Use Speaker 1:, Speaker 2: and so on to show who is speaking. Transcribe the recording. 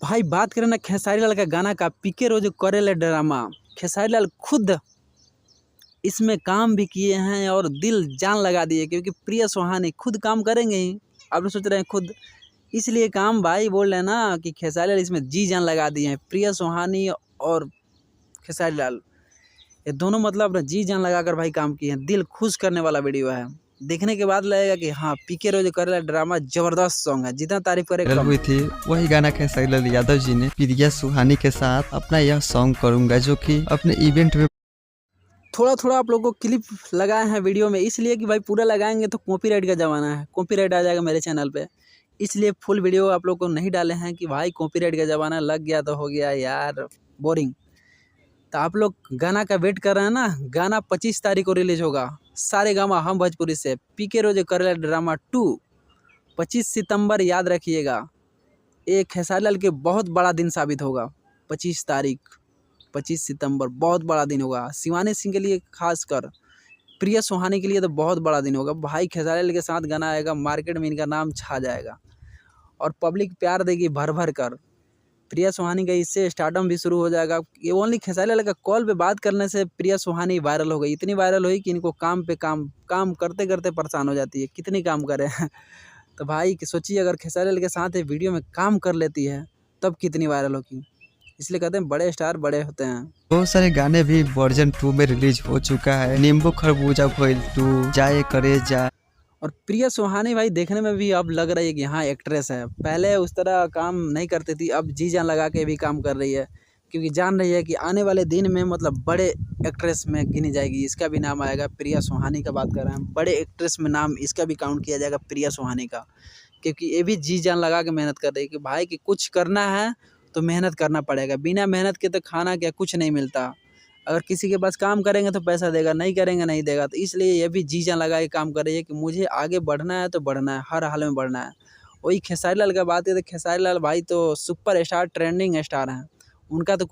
Speaker 1: भाई बात करें ना खेसारी लाल का गाना का, पीके रोज करेले ड्रामा। खेसारी लाल खुद इसमें काम भी किए हैं और दिल जान लगा दिए, क्योंकि प्रिया सुहानी खुद काम करेंगे ही। आप लोग सोच रहे हैं खुद, इसलिए काम भाई बोल रहे हैं ना कि खेसारी लाल इसमें जी जान लगा दिए हैं। प्रिया सुहानी और खेसारी लाल ये दोनों मतलब अपना जी जान लगाकर भाई काम किए हैं। दिल खुश करने वाला वीडियो है, देखने के बाद लगेगा कि हाँ पीके रोज करेला ड्रामा जबरदस्त सॉन्ग है, जितना तारीफ करे कम।
Speaker 2: हुई थी वही गाना खेसारी लाल यादव जी ने प्रिया सुहानी के साथ अपना यह सॉन्ग करूंगा, जो कि अपने इवेंट में
Speaker 1: थोड़ा थोड़ा आप लोगों को क्लिप लगाए हैं वीडियो में, इसलिए कि भाई पूरा लगाएंगे तो कॉपीराइट का ज़माना है, कॉपीराइट आ जाएगा मेरे चैनल पे। इसलिए फुल वीडियो आप लोग को नहीं डाले हैं कि भाई कॉपीराइट का ज़माना लग गया तो हो गया यार बोरिंग। तो आप लोग गाना का वेट कर रहे हैं ना। गाना 25 तारीख को रिलीज होगा, सारे गामा हम भोजपुरी से पीके रोज करेला ड्रामा 2 25 सितंबर याद रखिएगा। ये खेसारी लाल के बहुत बड़ा दिन साबित होगा। 25 तारीख 25 सितंबर बहुत बड़ा दिन होगा शिवानी सिंह के लिए, खासकर प्रिया सुहानी के लिए तो बहुत बड़ा दिन होगा। भाई खेसारी लाल के साथ गाना आएगा, मार्केट में इनका नाम छा जाएगा और पब्लिक प्यार देगी भर भर कर। प्रिया सुहानी का इससे स्टार्टअप भी शुरू हो जाएगा। ये ओनली खेसारी लाल का कॉल पे बात करने से प्रिया सुहानी वायरल हो गई, इतनी वायरल हुई कि इनको काम पे काम करते करते परेशान हो जाती है, कितनी काम करे तो भाई सोचिए अगर खेसारी लाल के साथ वीडियो में काम कर लेती है तब कितनी वायरल होगी। इसलिए कहते हैं बड़े स्टार बड़े होते हैं।
Speaker 2: बहुत सारे गाने भी वर्जन 2 में रिलीज हो चुका है। नींबू खरबूजा भइल 2, जाए करे जा।
Speaker 1: और प्रिया सुहानी भाई देखने में भी अब लग रही है कि हाँ एक्ट्रेस है। पहले उस तरह काम नहीं करती थी, अब जी जान लगा के भी काम कर रही है, क्योंकि जान रही है कि आने वाले दिन में मतलब बड़े एक्ट्रेस में गिनी जाएगी, इसका भी नाम आएगा। प्रिया सुहानी का बात कर रहे हैं, बड़े एक्ट्रेस में नाम इसका भी काउंट किया जाएगा प्रिया सुहानी का, क्योंकि ये भी जी जान लगा के मेहनत कर रही है कि भाई कि कुछ करना है तो मेहनत करना पड़ेगा, बिना मेहनत के तो खाना क्या कुछ नहीं मिलता। अगर किसी के पास काम करेंगे तो पैसा देगा, नहीं करेंगे नहीं देगा। तो इसलिए ये भी जी जान लगा के काम कर रही है कि मुझे आगे बढ़ना है तो बढ़ना है, हर हाल में बढ़ना है। वही खेसारी लाल का बात है तो खेसारी लाल भाई तो सुपर स्टार, ट्रेंडिंग स्टार हैं, उनका तो